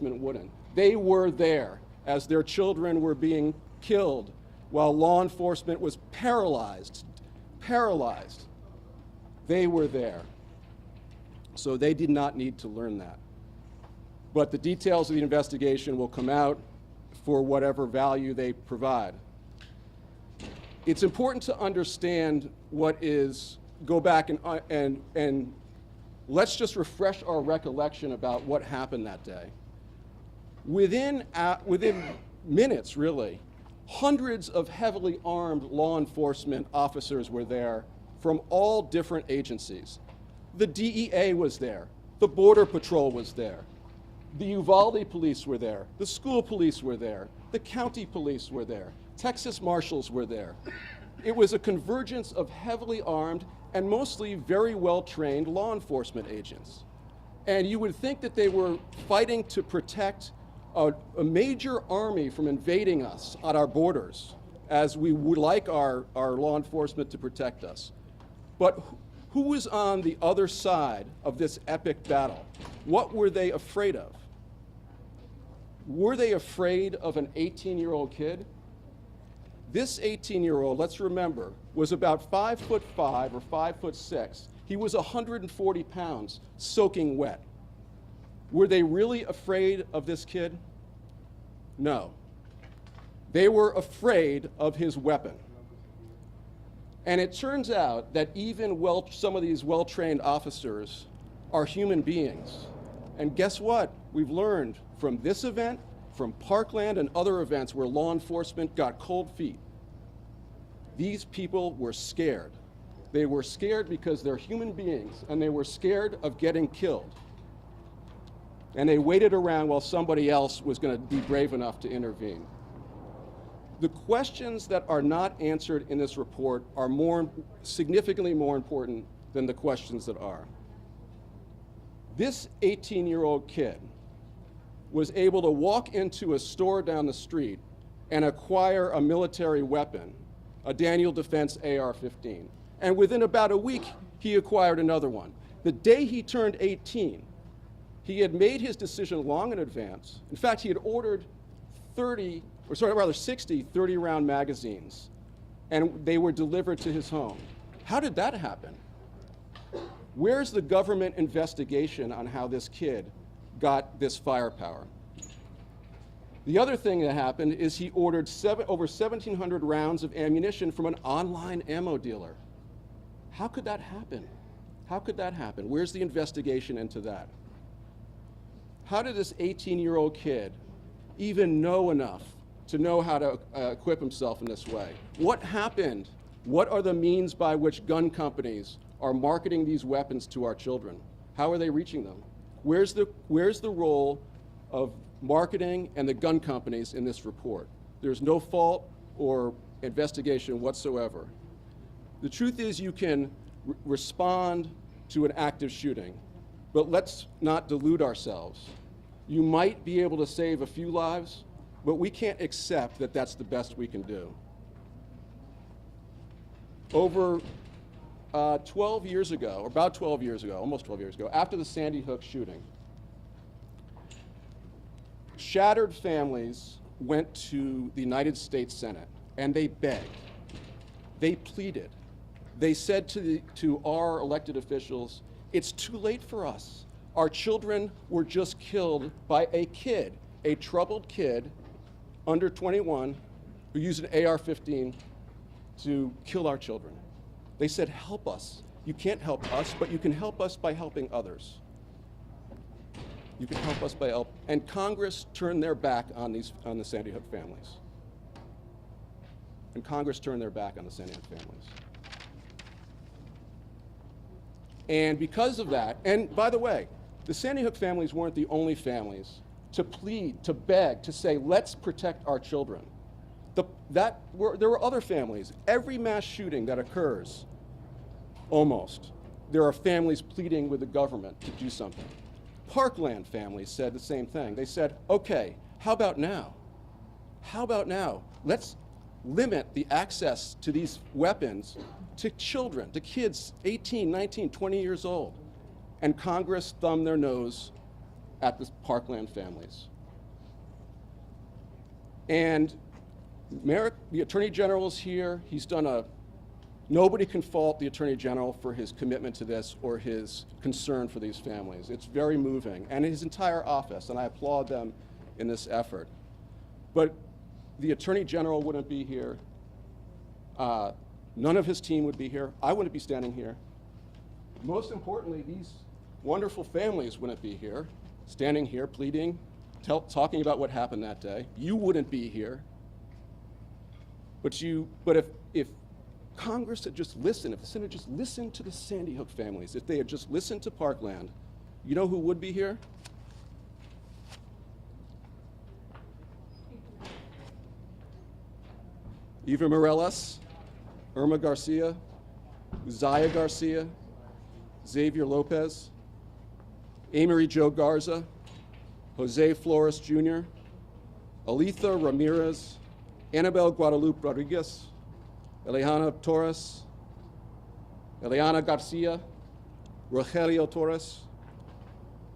enforcement wouldn't. They were there as their children were being killed while law enforcement was paralyzed. They were there. So they did not need to learn that. But the details of the investigation will come out for whatever value they provide. It's important to understand go back and let's just refresh our recollection about what happened that day. Within minutes, really, hundreds of heavily armed law enforcement officers were there from all different agencies. The DEA was there, the Border Patrol was there, the Uvalde police were there, the school police were there, the county police were there, Texas Marshals were there. It was a convergence of heavily armed and mostly very well-trained law enforcement agents. And you would think that they were fighting to protect a major army from invading us at our borders, as we would like our law enforcement to protect us. But who was on the other side of this epic battle? What were they afraid of? Were they afraid of an 18-year-old kid? This 18-year-old, let's remember, was about 5'5" or 5'6". He was 140 pounds, soaking wet. Were they really afraid of this kid? No. They were afraid of his weapon. And it turns out that even some of these well-trained officers are human beings. And guess what? We've learned from this event, from Parkland and other events where law enforcement got cold feet. These people were scared. They were scared because they're human beings, and they were scared of getting killed. And they waited around while somebody else was going to be brave enough to intervene. The questions that are not answered in this report are significantly more important than the questions that are. This 18-year-old kid was able to walk into a store down the street and acquire a military weapon, a Daniel Defense AR-15. And within about a week, he acquired another one. The day he turned 18, he had made his decision long in advance. In fact, he had ordered 60 30-round magazines, and they were delivered to his home. How did that happen? Where's the government investigation on how this kid got this firepower? The other thing that happened is he ordered over 1,700 rounds of ammunition from an online ammo dealer. How could that happen? How could that happen? Where's the investigation into that? How did this 18-year-old kid even know enough to know how to equip himself in this way? What happened? What are the means by which gun companies are marketing these weapons to our children? How are they reaching them? Where's the role of marketing and the gun companies in this report? There's no fault or investigation whatsoever. The truth is you can respond to an active shooting, but let's not delude ourselves. You might be able to save a few lives, but we can't accept that that's the best we can do. Over 12 years ago, or about 12 years ago, almost 12 years ago, after the Sandy Hook shooting, shattered families went to the United States Senate and they begged, they pleaded, they said to our elected officials, it's too late for us. Our children were just killed by a kid, a troubled kid under 21 who used an AR-15 to kill our children. They said, help us. You can't help us, but you can help us by helping others. You can help us by help. And Congress turned their back on the Sandy Hook families. And Congress turned their back on the Sandy Hook families. And because of that, and by the way, the Sandy Hook families weren't the only families to plead, to beg, to say, let's protect our children. There were other families. Every mass shooting that occurs, almost, there are families pleading with the government to do something. Parkland families said the same thing. They said, okay, how about now? How about now? Let's limit the access to these weapons to children, to kids 18, 19, 20 years old. And Congress thumbed their nose at the Parkland families. And Merrick, the Attorney General, is here. He's done nobody can fault the Attorney General for his commitment to this or his concern for these families. It's very moving, and his entire office, and I applaud them in this effort. But the Attorney General wouldn't be here. None of his team would be here. I wouldn't be standing here. Most importantly, these wonderful families wouldn't be here, standing here pleading, talking about what happened that day. You wouldn't be here. But if Congress had just listened, if the Senate just listened to the Sandy Hook families, if they had just listened to Parkland, you know who would be here? Eva Morelos, Irma Garcia, Uzziah Garcia, Xavier Lopez, Amory Joe Garza, Jose Flores Jr., Aletha Ramirez, Annabel Guadalupe Rodriguez, Eliana Torres, Eliana Garcia, Rogelio Torres,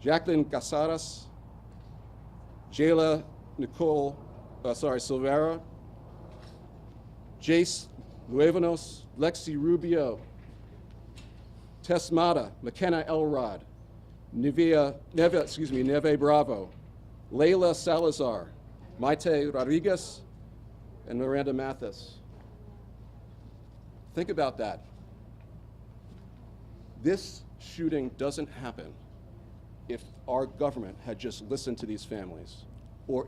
Jacqueline Casares, Jayla Silvera, Jace Luevanos, Lexi Rubio, Tess Mata, McKenna Elrod, Neve Bravo, Layla Salazar, Maite Rodriguez, and Miranda Mathis. Think about that. This shooting doesn't happen if our government had just listened to these families, or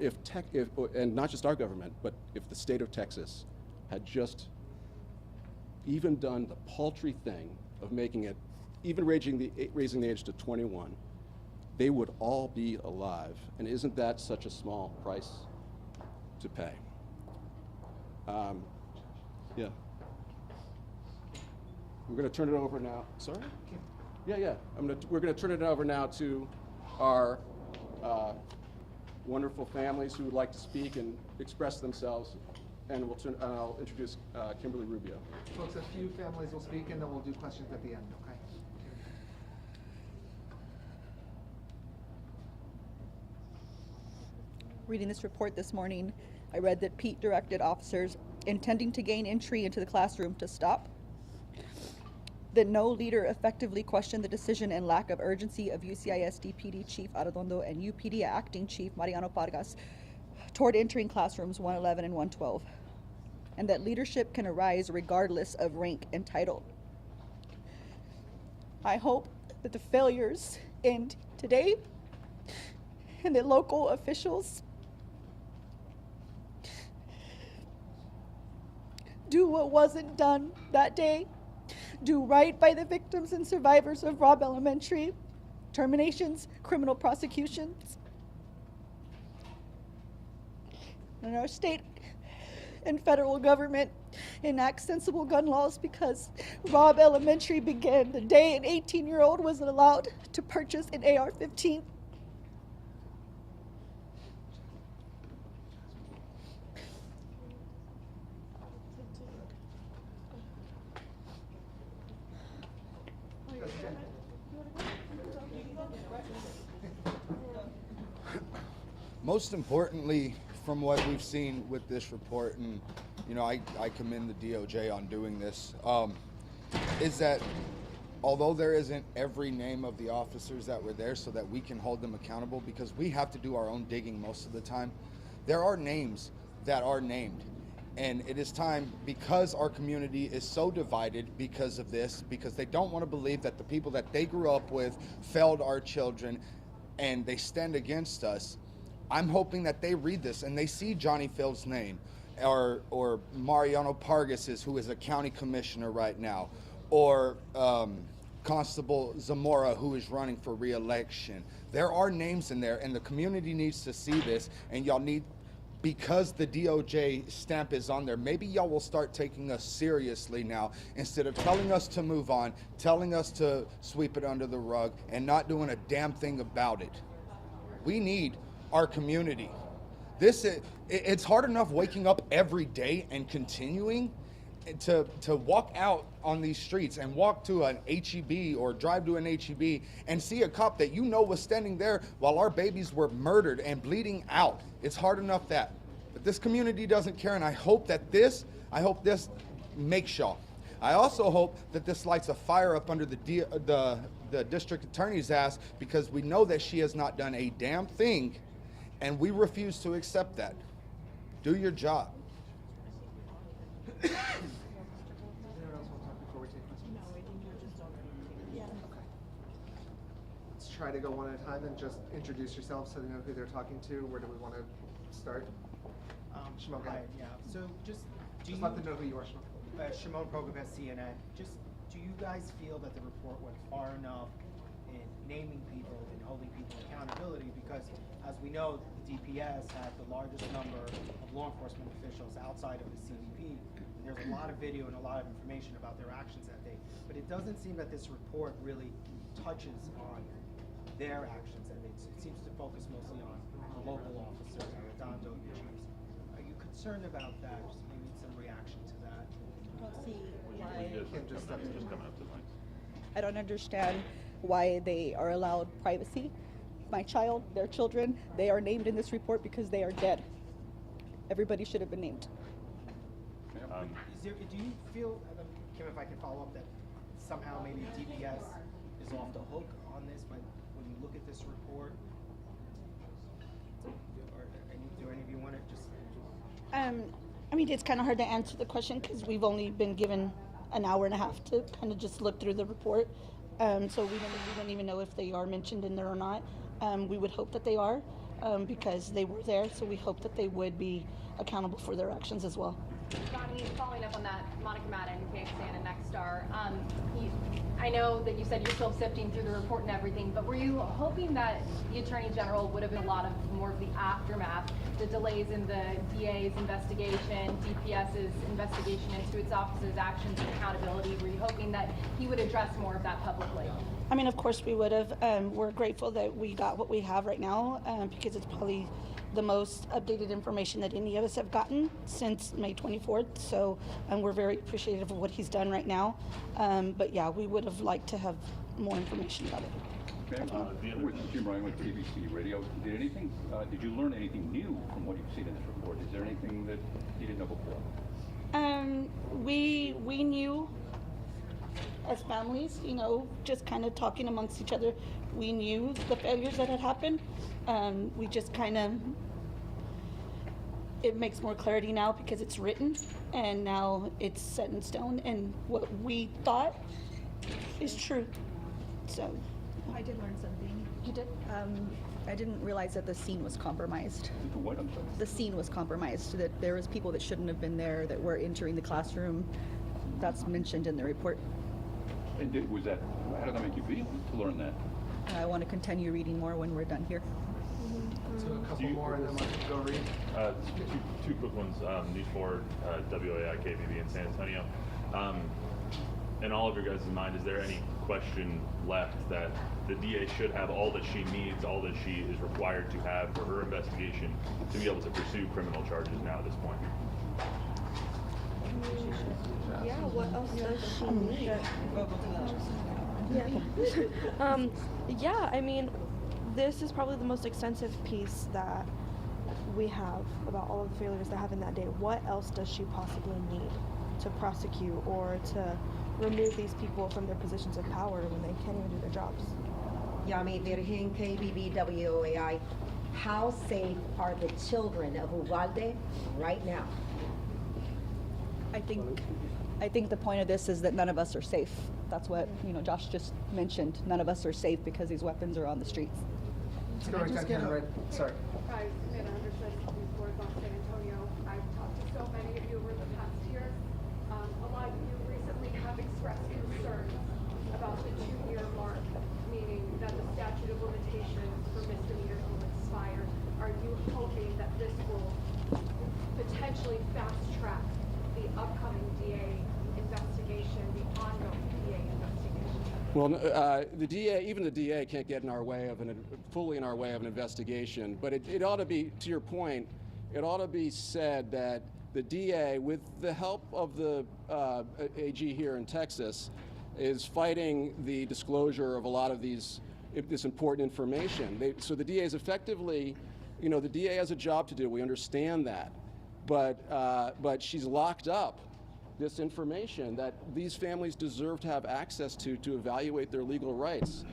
and not just our government, but if the state of Texas had just even done the paltry thing of making it, even raising the age to 21, they would all be alive. And isn't that such a small price to pay? Yeah. We're going to turn it over now. Sorry? Yeah. We're going to turn it over now to our wonderful families who would like to speak and express themselves. And I'll introduce Kimberly Rubio. Folks, a few families will speak, and then we'll do questions at the end, okay? Reading this report this morning, I read that Pete directed officers intending to gain entry into the classroom to stop, that no leader effectively questioned the decision and lack of urgency of UCIS DPD Chief Arredondo and UPD Acting Chief Mariano Pargas toward entering classrooms 111 and 112, and that leadership can arise regardless of rank and title. I hope that the failures end today and that local officials do what wasn't done that day, do right by the victims and survivors of Robb Elementary, terminations, criminal prosecutions. And our state and federal government enact sensible gun laws, because Robb Elementary began the day an 18-year-old was allowed to purchase an AR-15. Most importantly, from what we've seen with this report, and I commend the DOJ on doing this, is that although there isn't every name of the officers that were there so that we can hold them accountable, because we have to do our own digging most of the time, there are names that are named. And it is time, because our community is so divided because of this, because they don't want to believe that the people that they grew up with failed our children and they stand against us. I'm hoping that they read this and they see Johnny Field's name, or Mariano Pargas's, who is a county commissioner right now, or Constable Zamora, who is running for re-election. There are names in there, and the community needs to see this, and y'all need, because the DOJ stamp is on there, maybe y'all will start taking us seriously now, instead of telling us to move on, telling us to sweep it under the rug, and not doing a damn thing about it. We need our community. It's hard enough waking up every day and continuing, to walk out on these streets and walk to an HEB or drive to an HEB and see a cop that you know was standing there while our babies were murdered and bleeding out. It's hard enough that. But this community doesn't care, and I hope this makes y'all. I also hope that this lights a fire up under the district attorney's ass, because we know that she has not done a damn thing, and we refuse to accept that. Do your job. Anyone else want to talk before we take questions? No, I think you're just already. Yeah. Okay. Let's try to go one at a time and just introduce yourselves so they know who they're talking to. Where do we want to start? Shimon, go Hi, ahead. yeah. So just Just let them know who you are, Shimon. Shimon Prokopez, CNN. Just do you guys feel that the report went far enough in naming people and holding people accountability? Because as we know, the DPS had the largest number of law enforcement officials outside of the CBP. There's a lot of video and a lot of information about their actions that day, but it doesn't seem that this report really touches on their actions, and it seems to focus mostly on the local officers and the Redondo chiefs. Are you concerned about that? Just maybe some reaction to that. Kim, just step in. I don't understand why they are allowed privacy. My child, their children, they are named in this report because they are dead. Everybody should have been named. Do you feel, Kim, if I can follow up, that somehow maybe DPS is off the hook on this, but when you look at this report, do any of you want to just? I mean, it's kind of hard to answer the question because we've only been given an hour and a half to kind of just look through the report. So we don't even know if they are mentioned in there or not. We would hope that they are because they were there. So we hope that they would be accountable for their actions as well. Donnie, following up on that, Monica Madden, KXAN and Nexstar. I know that you said you're still sifting through the report and everything, but were you hoping that the Attorney General would have been a lot of more of the aftermath, the delays in the DA's investigation, DPS's investigation into its office's actions and accountability? Were you hoping that he would address more of that publicly? I mean, of course we would have. We're grateful that we got what we have right now because it's probably the most updated information that any of us have gotten since May 24th. So we're very appreciative of what he's done right now. But yeah, we would have liked to have more information about it. Okay. With Jim Ryan with BBC Radio, did you learn anything new from what you've seen in this report? Is there anything that you didn't know before? We knew as families, you know, just kind of talking amongst each other, we knew the failures that had happened. We just kind of, it makes more clarity now because it's written and now it's set in stone, and what we thought is true. So I did learn something. you did. I didn't realize that the scene was compromised. What? I'm sorry. The scene was compromised, that there was people that shouldn't have been there that were entering the classroom. That's mentioned in the report. And how did that make you feel to learn that? I want to continue reading more when we're done here. So a couple more and then we'll go read. Two quick ones. News 4, WAI, KBB in San Antonio. In all of your guys' mind, is there any question left that the DA should have all that she needs, all that she is required to have for her investigation to be able to pursue criminal charges now at this point? Yeah, what else does she need? Yeah, I mean, this is probably the most extensive piece that we have about all of the failures that happened that day. What else does she possibly need to prosecute or to remove these people from their positions of power when they can't even do their jobs? Yami Virgin, KBB, WOAI. How safe are the children of Uvalde right now? I think the point of this is that none of us are safe. That's what, Josh just mentioned. None of us are safe because these weapons are on the streets. Let's go right down here, right? Sorry. Hi, Savannah Henderson, News 4 from San Antonio. I've talked to so many of you over the past year. A lot of you recently have expressed concerns about the 2-year mark, meaning that the statute of limitations for misdemeanors will expire. Are you hoping that this will potentially fast track the upcoming DA investigation, the ongoing DA investigation? Well, even the DA can't get fully in our way of an investigation. But it ought to be, to your point, it ought to be said that the DA, with the help of the AG here in Texas, is fighting the disclosure of a lot of this important information. So the DA is effectively, the DA has a job to do. We understand that, but she's locked up this information that these families deserve to have access to evaluate their legal rights.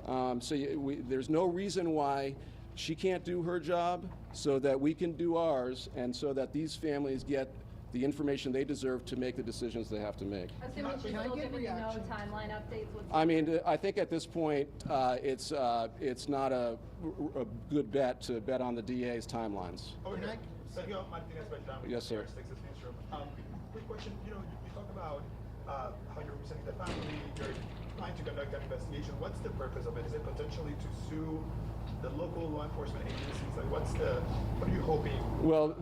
There's no reason why she can't do her job so that we can do ours, and so that these families get the information they deserve to make the decisions they have to make. Assuming she's still giving you no timeline updates, I mean, I think at this point, it's not a good bet to bet on the DA's timelines. Okay. Sergio Martinez Beltran. Yes, sir. Texas Newsroom. Quick question. You talk about how you're representing the family. You're trying to conduct an investigation. What's the purpose of it? Is it potentially to sue the local law enforcement agencies? Like, what are you hoping? Well,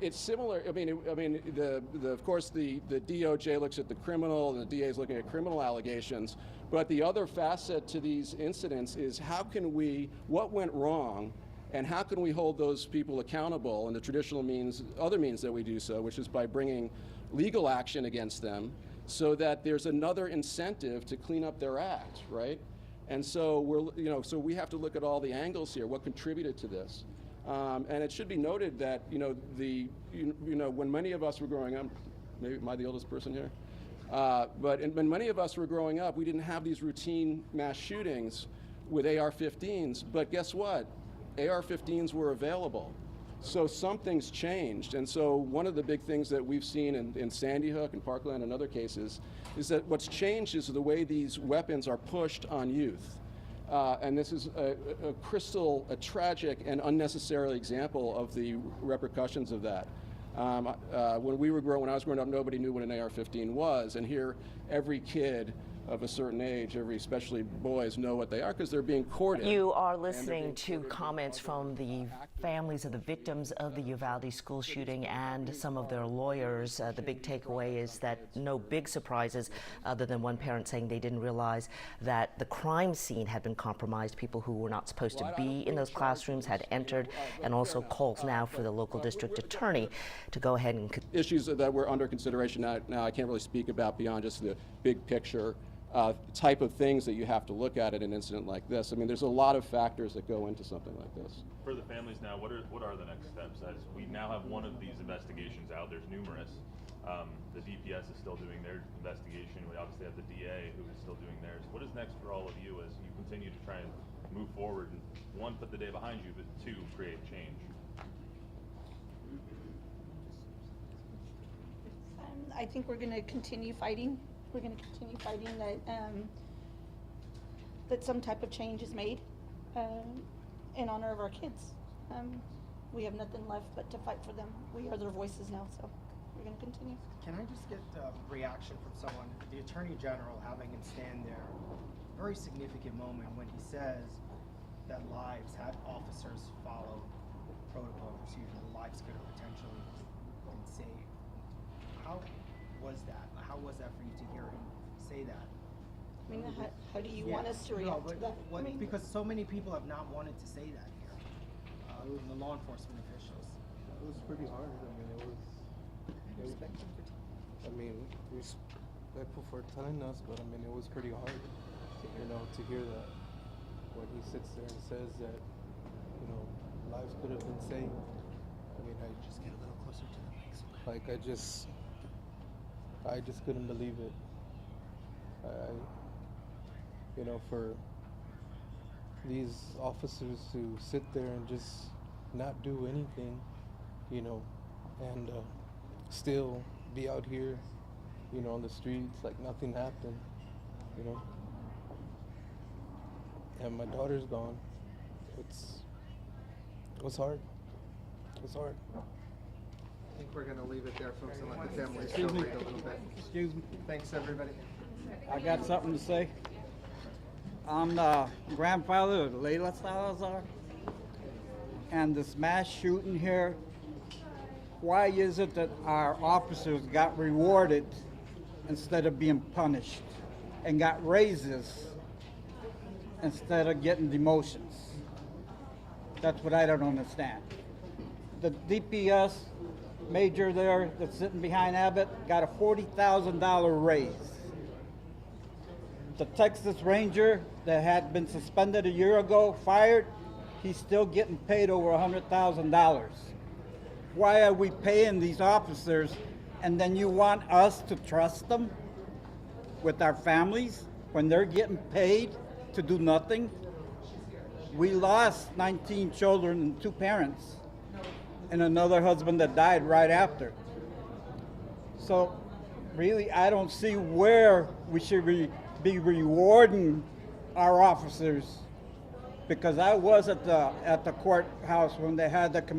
it's similar. Of course, the DOJ looks at the criminal, and the DA is looking at criminal allegations. But the other facet to these incidents is what went wrong, and how can we hold those people accountable in the traditional other means that we do so, which is by bringing legal action against them, so that there's another incentive to clean up their act, right? And so we have to look at all the angles here. What contributed to this? And it should be noted that when many of us were growing up, maybe am I the oldest person here? But when many of us were growing up, we didn't have these routine mass shootings with AR-15s. But guess what? AR-15s were available. So something's changed. And so one of the big things that we've seen in Sandy Hook and Parkland and other cases is that what's changed is the way these weapons are pushed on youth. And this is a tragic and unnecessary example of the repercussions of that. When I was growing up, nobody knew what an AR-15 was. And here, every kid of a certain age, especially boys, know what they are because they're being courted. You are listening to comments from the families of the victims of the Uvalde school shooting and some of their lawyers. The big takeaway is that no big surprises, other than one parent saying they didn't realize that the crime scene had been compromised. People who were not supposed to be in those classrooms had entered, and also calls now for the local district attorney to go ahead and... Issues that were under consideration now I can't really speak about beyond just the big picture type of things that you have to look at an incident like this. I mean, there's a lot of factors that go into something like this. For the families now, what are the next steps? As we now have one of these investigations out, there's numerous. The DPS is still doing their investigation. We obviously have the DA who is still doing theirs. What is next for all of you as you continue to try and move forward and, one, put the day behind you, but two, create change? I think we're going to continue fighting. We're going to continue fighting that some type of change is made in honor of our kids. We have nothing left but to fight for them. We are their voices now, so we're going to continue. Can I just get a reaction from someone, the Attorney General, having him stand there, a very significant moment when he says that lives, had officers follow protocol and procedure, the lives could have potentially been saved. How was that? How was that for you to hear him say that? I mean, how do you want us to react to that? Because so many people have not wanted to say that here, from the law enforcement officials. It was pretty hard. Respectful for telling us, but it was pretty hard, to hear that. When he sits there and says that, lives could have been saved. I just get a little closer to the mic. I just couldn't believe it. For these officers to sit there and just not do anything, and still be out here, on the streets like nothing happened, and my daughter's gone. It was hard. It was hard. I think we're going to leave it there, folks, and let the families go read a little bit. Excuse me. Thanks, everybody. I got something to say. I'm the grandfather of Layla Salazar. And this mass shooting here, why is it that our officers got rewarded instead of being punished, and got raises instead of getting demotions? That's what I don't understand. The DPS major there that's sitting behind Abbott got a $40,000 raise. The Texas Ranger that had been suspended a year ago, fired, he's still getting paid over $100,000. Why are we paying these officers and then you want us to trust them with our families when they're getting paid to do nothing? We lost 19 children and 2 parents and another husband that died right after. So really, I don't see where we should be rewarding our officers, because I was at the courthouse when they had the